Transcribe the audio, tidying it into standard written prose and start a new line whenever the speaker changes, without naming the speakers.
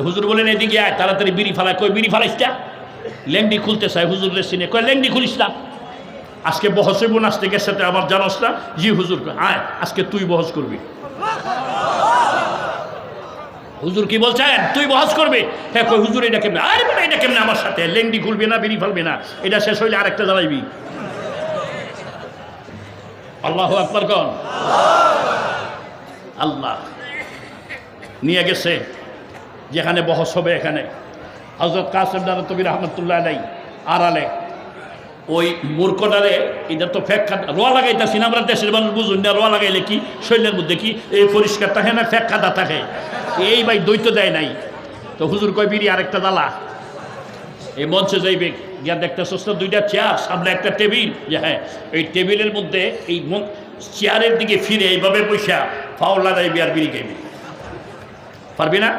হুজুর বলেন এদিকে আয়, তাড়াতাড়ি বিড়ি ফালায়। কই বিড়ি ফালাইসটা? লেংডি খুলতে চায় হুজুরের সিনে। কয় লেংডি খুলিস না, আজকে বহস হইব না, আজকে সাথে আমার জানোস না। জি হুজুর। আয় আজকে তুই বহস করবি। হুজুর কি বলছেন? তুই বহস করবি? হ্যাঁ। কই হুজুর এটা কেমনে? আরে বেটা এটা কেমনে আমার সাথে? লেংডি খুলবি না, বিড়ি ফালবি না, এটা শেষ হইলে আরেকটা জ্বালাইবি। আল্লাহু আকবার কোন। আল্লাহ নিয়ে গেছে যেখানে বহস হবে, এখানে হযরত কাসেম নানতবী রাহমাতুল্লাহ আলাইহি আড়ালে ওই মূর্খটারে, এটা তো ফেক্কা রোয়া লাগাইতেছি না আমরা, দেশের মানুষ বুঝুন না, রোয়া লাগাইলে কি শরীরের মধ্যে কি এই পরিষ্কার থাকে না, ফেক্কাটা থাকে। এই ভাই দ্বৈত দেয় নাই। তো হুজুর কয় বিড়ি আরেকটা জ্বালা। এই মঞ্চে যাইবে গিয়া দেখতে সস্তা দুইটা চেয়ার, সামনে একটা টেবিল, যে হ্যাঁ এই টেবিলের মধ্যে এই চেয়ারের দিকে ফিরে এইভাবে পয়সা ফাও লাগাইবি আর বিড়ি খাইবি। পারবি না?